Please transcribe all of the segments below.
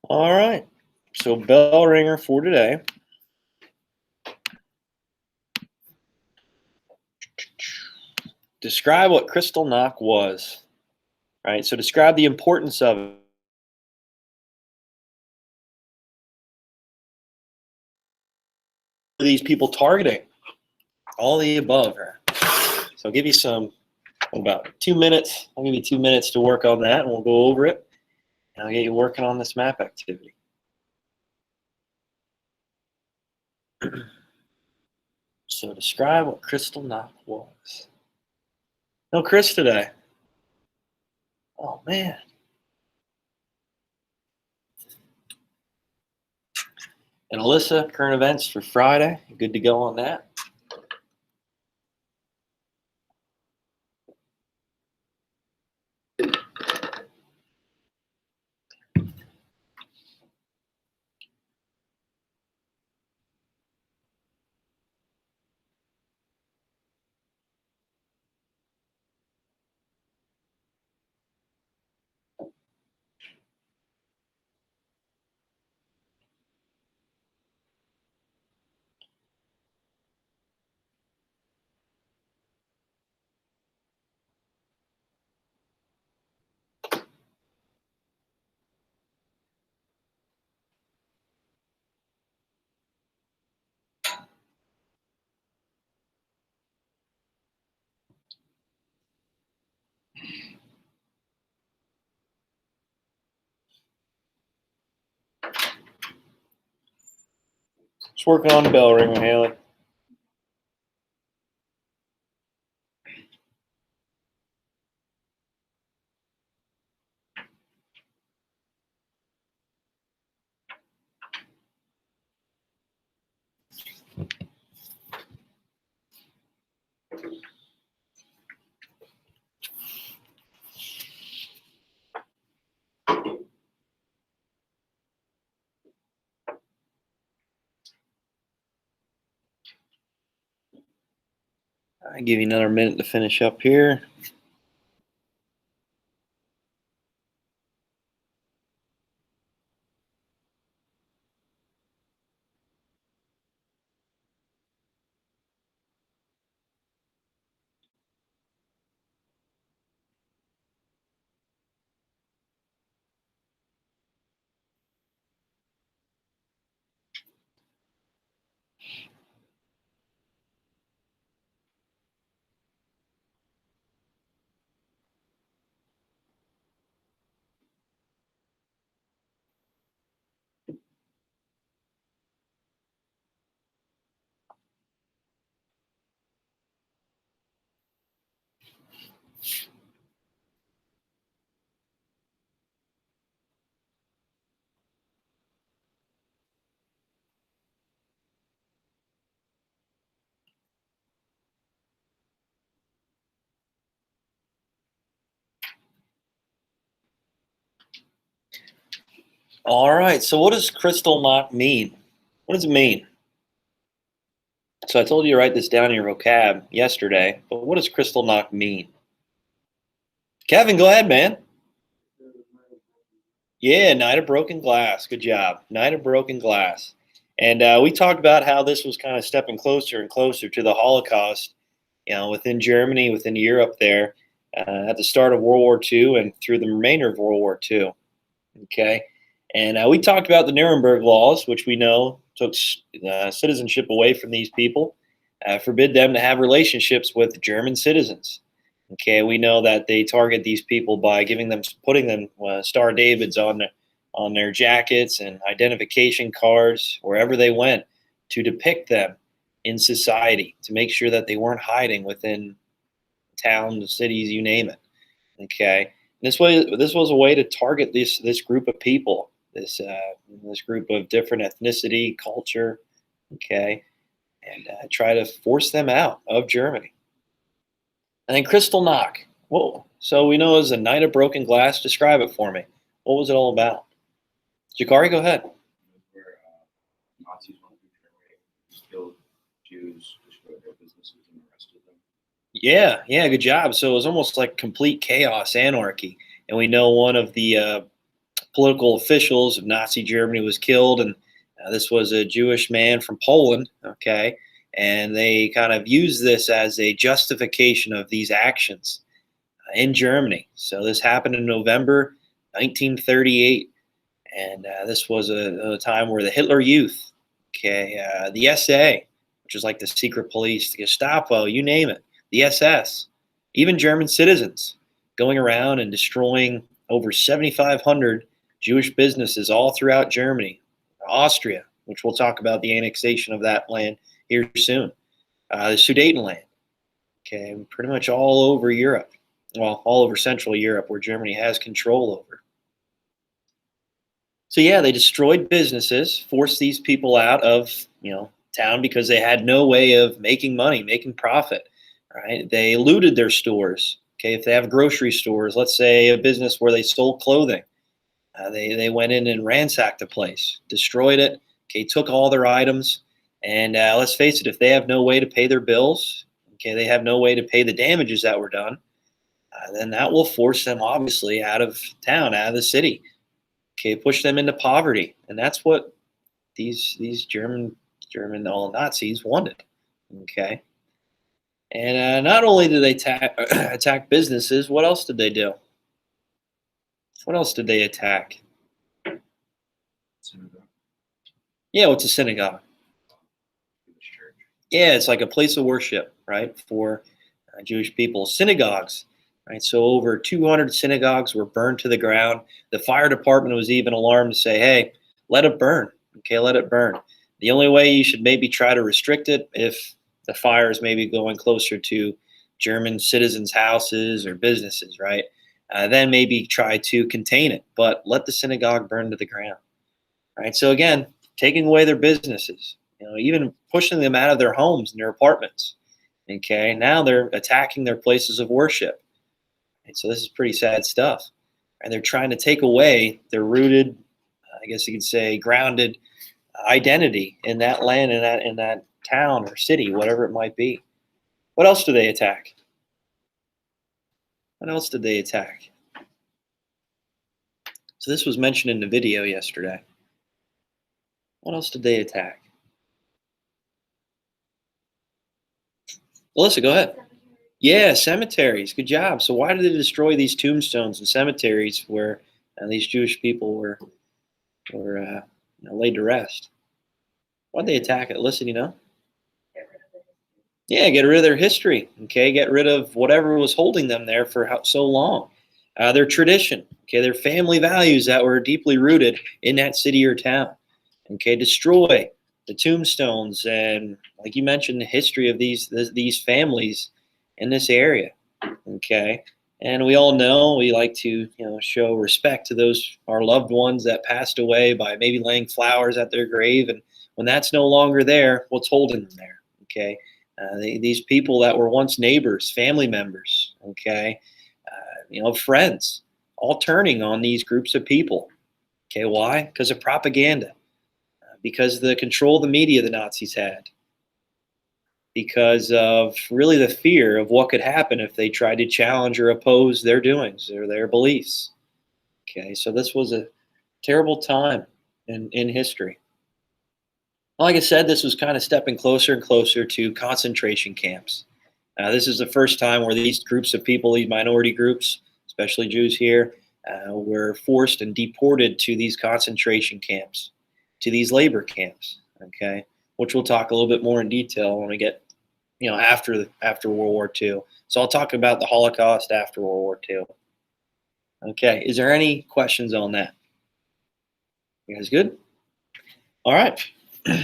All right. So bell ringer for today. Describe what Kristallnacht was. Right. So describe the importance of these people targeting. All the above. So I'll give you about 2 minutes. I'll give you 2 minutes to work on that, and we'll go over it. And I'll get you working on this map activity. So describe what Kristallnacht was. No Chris today. Oh man. And Alyssa, current events for Friday. Good to go on that. Just working on the bell ringer, Haley. I'll give you another minute to finish up here. All right. So what does Kristallnacht mean? What does it mean? So I told you to write this down in your vocab yesterday, but what does Kristallnacht mean? Kevin, go ahead, man. Yeah, Night of Broken Glass. Good job. Night of Broken Glass. And we talked about how this was kind of stepping closer and closer to the Holocaust, within Germany, within Europe there, at the start of World War II and through the remainder of World War II. Okay. And we talked about the Nuremberg Laws, which we know took citizenship away from these people, forbid them to have relationships with German citizens. Okay, we know that they target these people by putting them Star Davids on their jackets and identification cards wherever they went to depict them in society to make sure that they weren't hiding within towns, cities, you name it. Okay, this was a way to target this group of people, this group of different ethnicity, culture. Okay, and try to force them out of Germany. And then Kristallnacht. Whoa. So we know it was a night of broken glass. Describe it for me. What was it all about? Jakari, go ahead. Where Nazis went through Germany, killed Jews, destroyed their businesses, and arrested them. Yeah, good job. So it was almost like complete chaos, anarchy. And we know one of the political officials of Nazi Germany was killed, and this was a Jewish man from Poland. Okay, and they kind of used this as a justification of these actions in Germany. So this happened in November 1938, and this was a time where the Hitler Youth, okay, the SA, which is like the secret police, the Gestapo, you name it, the SS, even German citizens going around and destroying over 7,500 Jewish businesses all throughout Germany, Austria, which we'll talk about the annexation of that land here soon, the Sudetenland, okay, pretty much all over Europe, well, all over Central Europe where Germany has control over. So yeah, they destroyed businesses, forced these people out of, town because they had no way of making money, making profit, right? They looted their stores. Okay, if they have grocery stores, let's say a business where they sold clothing, they went in and ransacked the place, destroyed it. Okay, took all their items, and let's face it, if they have no way to pay their bills, okay, they have no way to pay the damages that were done, then that will force them obviously out of town, out of the city. Okay, push them into poverty, and that's what these German all Nazis wanted. Okay, and not only did they attack businesses, what else did they do? What else did they attack? Synagogue, Yeah, what's a synagogue? Jewish church. Yeah, it's like a place of worship, right, for Jewish people. Synagogues, right? So over 200 synagogues were burned to the ground. The fire department was even alarmed to say, "Hey, let it burn. Okay, let it burn." The only way you should maybe try to restrict it if the fire is maybe going closer to German citizens' houses or businesses, right? Then maybe try to contain it, but let the synagogue burn to the ground, right? So again, taking away their businesses, even pushing them out of their homes and their apartments. Okay, now they're attacking their places of worship. And so this is pretty sad stuff. And they're trying to take away their rooted, I guess you could say, grounded identity in that land, in that town or city, whatever it might be. What else do they attack? What else did they attack? So this was mentioned in the video yesterday. What else did they attack? Melissa, go ahead. Yeah, cemeteries. Good job. So why did they destroy these tombstones and cemeteries where these Jewish people were laid to rest? Why'd they attack it? Listen, Yeah, get rid of their history. Okay, get rid of whatever was holding them there for so long. Their tradition. Okay, their family values that were deeply rooted in that city or town. Okay, destroy the tombstones and, like you mentioned, the history of these families in this area. Okay, and we all know we like to show respect to those our loved ones that passed away by maybe laying flowers at their grave, and when that's no longer there, what's holding them there? Okay, these people that were once neighbors, family members, okay, friends, all turning on these groups of people. Okay, why? Because of propaganda, because of the control the media the Nazis had, because of really the fear of what could happen if they tried to challenge or oppose their doings or their beliefs. Okay, so this was a terrible time in history. Like I said, this was kind of stepping closer and closer to concentration camps. This is the first time where these groups of people, these minority groups, especially Jews here, were forced and deported to these concentration camps, to these labor camps. Okay, which we'll talk a little bit more in detail when we get, after World War II. So I'll talk about the Holocaust after World War II. Okay, is there any questions on that? You guys good? All right. All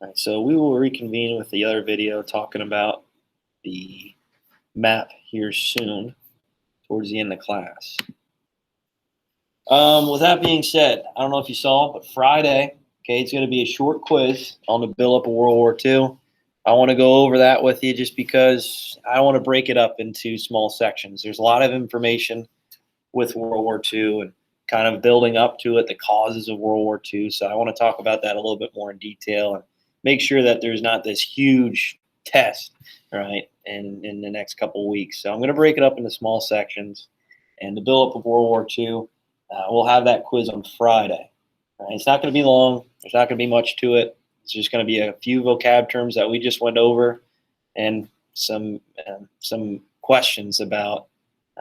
right, so we will reconvene with the other video talking about the map here soon, towards the end of class. With that being said, I don't know if you saw, but Friday, okay, it's going to be a short quiz on the buildup of World War II. I want to go over that with you just because I want to break it up into small sections. There's a lot of information with World War II and kind of building up to it, the causes of World War II. So I want to talk about that a little bit more in detail and make sure that there's not this huge test, right, in the next couple of weeks. So I'm going to break it up into small sections. and the buildup of World War II. We'll have that quiz on Friday. It's not going to be long. There's not going to be much to it. It's just going to be a few vocab terms that we just went over, and some questions about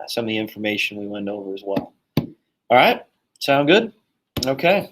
some of the information we went over as well. All right, sound good? Okay.